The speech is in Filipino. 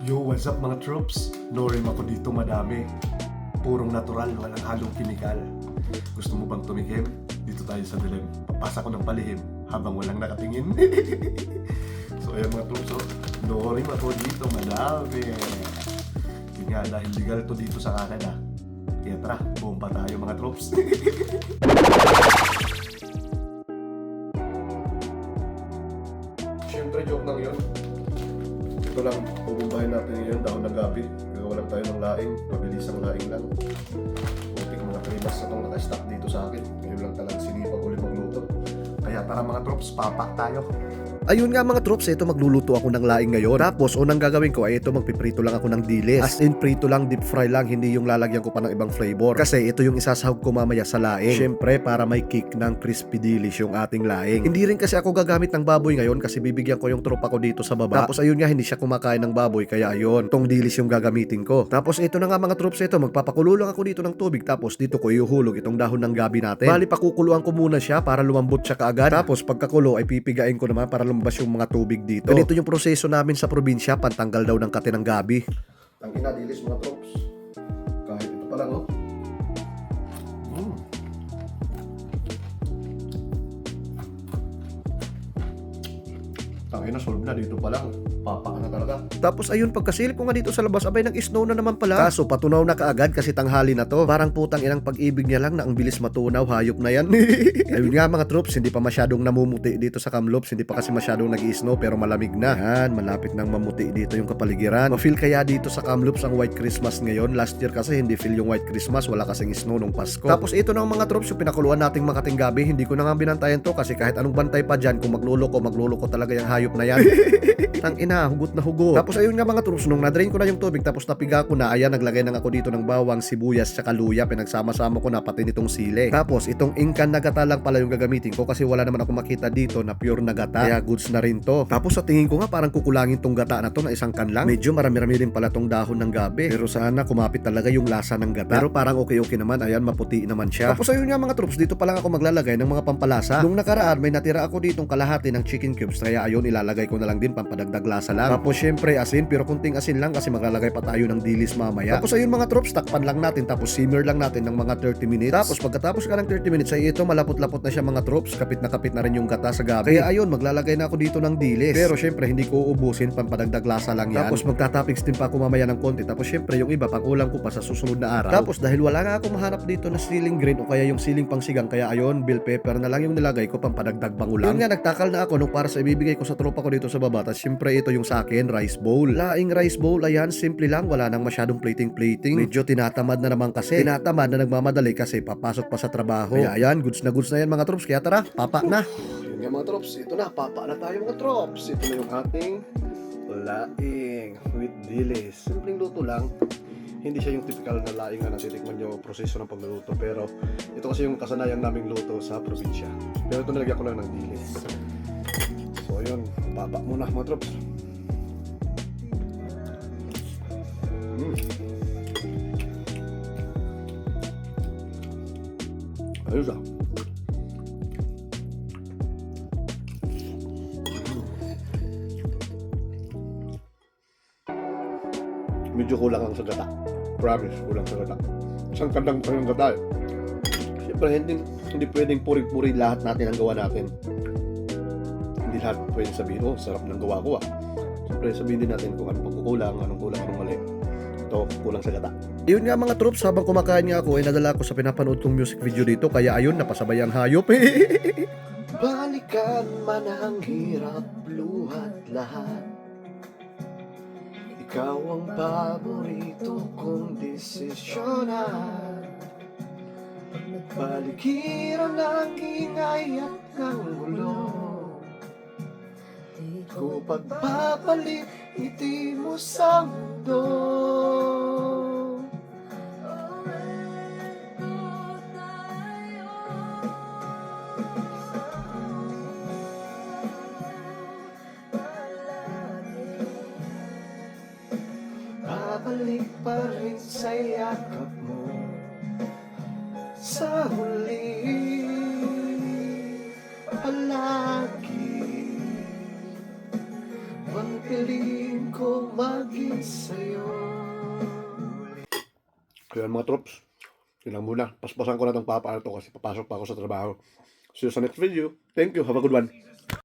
Yo, what's up mga troops? Norim ako dito madami. Purong natural, walang halong kimikal. Gusto mo bang tumikim? Dito tayo sa dilim. Papasa ko ng palihim habang walang nakatingin. So ayun mga troops, Norim ako dito madami. Yun nga, dahil legal to dito sa Canada. Kaya tara, bomba tayo mga troops. Siyempre, joke lang yun. Ito lang, pabumbahin natin ngayon, dahon ng gabi. Gagawa lang tayo ng laing, mabilis ang laing lang. Putik mga 3 months na itong naka-stack dito sa akin. Ngayon lang talagang sinipag ulit magluto. Kaya tara mga troops, papak tayo. Ayun nga mga troops, ito magluluto ako ng laing ngayon. Tapos unang gagawin ko ay ito, magpiprito lang ako ng dilis. As in prito lang, deep fry lang, hindi yung lalagyan ko pa ng ibang flavor. Kasi ito yung isasahog ko mamaya sa laing. Syempre para may kick ng crispy dilis yung ating laing. Hindi rin kasi ako gagamit ng baboy ngayon kasi bibigyan ko yung tropa ko dito sa baba. Tapos ayun nga, hindi siya kumakain ng baboy kaya ayun, tong dilis yung gagamitin ko. Tapos ito na nga mga troops, ito magpapakulo lang ako dito ng tubig. Tapos dito ko ihuhulog itong dahon ng gabi natin. Bali pakukuluan ko muna siya para lumambot siya kaagad. Tapos pagkakulo ay pipigain ko naman para lumabas yung mga tubig dito. Ganito yung proseso namin sa probinsya, pantanggal daw ng kate ng gabi. Ang inadilis mga troops. Kahit ito pa lang, oh. Tangina, solve na dito pa lang. Papa ka na talaga. Tapos ayun, pagkasilip ko nga dito sa labas, abay nag-snow na naman pala. Kaso patunaw na kaagad kasi tanghali na to. Parang putang inang pag-ibig niya lang na ang bilis matunaw, hayop na yan. Ayun nga mga troops, hindi pa masyadong namumuti dito sa Kamloops, hindi pa kasi masyadong nag-snow pero malamig na. Yan, malapit nang mamuti dito yung kapaligiran. Ma-feel kaya dito sa Kamloops ang White Christmas ngayon. Last year kasi hindi feel yung White Christmas, wala kasing snow nung Pasko. Tapos ito na mga troops, yung pinakuluan nating makating gabi, hindi ko na nga binantayan to kasi kahit anong bantay pa dyan, kung magluloko talaga yung hayop na yan. Tang ina, hugot na hugot. Tapos ayun nga mga troops, nung na-drain ko na yung tubig tapos napiga ko na, ayan, naglagay na ako dito ng bawang, sibuyas, tsaka luya, pinagsama-sama ko na pati nitong sili. Tapos itong ingkan na gata lang pala yung gagamitin ko kasi wala naman ako makita dito na pure na gata. Kaya goods na rin to. Tapos sa tingin ko nga parang kukulangin tong gata na to na isang kan lang. Medyo marami-rami din pala tong dahon ng gabi. Pero sana kumapit talaga yung lasa ng gata. Pero parang okay naman, ayan, maputi naman siya. Tapos ayun nga mga troops, dito pa lang ako maglalagay ng mga pampalasa. Nung nakaraan may natira ako ditong kalahati ng chicken cubes, kaya ayun, ilalagay ko na lang din pampadagdag lasa lang. Tapos syempre asin, pero kunting asin lang kasi maglalagay pa tayo ng dilis mamaya. Tapos ayun mga troops, takpan lang natin tapos simmer lang natin ng mga 30 minutes. Tapos pagkatapos ka ng 30 minutes ay ito, malapot-lapot na siya mga troops, kapit na rin yung gata sa gabi. Kaya ayun, maglalagay na ako dito ng dilis. Pero syempre hindi ko uubusin, pampadagdag lasa lang yan. Tapos magtatoppings din pa ako mamaya ng konti. Tapos syempre yung iba pang ulam ko pa sa susunod na araw. Tapos dahil wala nga ako mahanap dito na siling green o kaya yung siling pangsigang, kaya ayun, bell pepper na lang yung nilagay ko, pampadagdag bangulang. Yun nga, nagtakal na ako nung para sa ibibigay ko sa tropa ko dito sa baba. Tapos syempre ito yung sa akin, rice bowl. Laing rice bowl, ayan, simple lang, wala nang masyadong plating. Medyo tinatamad na naman kasi. Tinatamad na nagmamadali kasi papasok pa sa trabaho. Kaya ayan, goods na yan mga troops. Kaya tara, papa na. Yun nga mga troops, ito na, papa na tayo mga troops. Ito na yung ating laing with dilis. Simpleng luto lang. Hindi siya yung typical na laing na natitikman yung proseso ng pagluluto. Pero ito kasi yung kasanayan naming luto sa probinsya. Pero ito nilagyan ko lang ng dilis. So yun, papa muna mga troops. Ayos ah. Medyo kulang ang sa gata. Promise, kulang sa gata. Isang kandang pa yung gata. Siyempre, hindi pwedeng puri-puri lahat natin ang gawa natin. Hindi lahat pwedeng sabihin, oh, sarap ng gawa ko ah. Siyempre, sabihin din natin kung anong pagkukulang, anong kulang, anong mali. Ito, kulang sa gata. Yun nga mga troops, habang kumakain nga ako ay nadala ko sa pinapanood kong music video dito, kaya ayun, napasabay ang hayop. Balikan man ang hirap, luhat lahat. Ikaw ang paborito kong desisyonan. Paligiran ng ingay at ng gulo. Ko pagpapalit, ngiti mo sa mundo. Babalik pa rin sa yakap mo sa huli, palagi. Ang piling ko maging sa'yo. Kaya mga troops, yun lang muna. Paspasan ko na itong papaano to kasi papasok pa ako sa trabaho. See you sa next video. Thank you. Have a good one.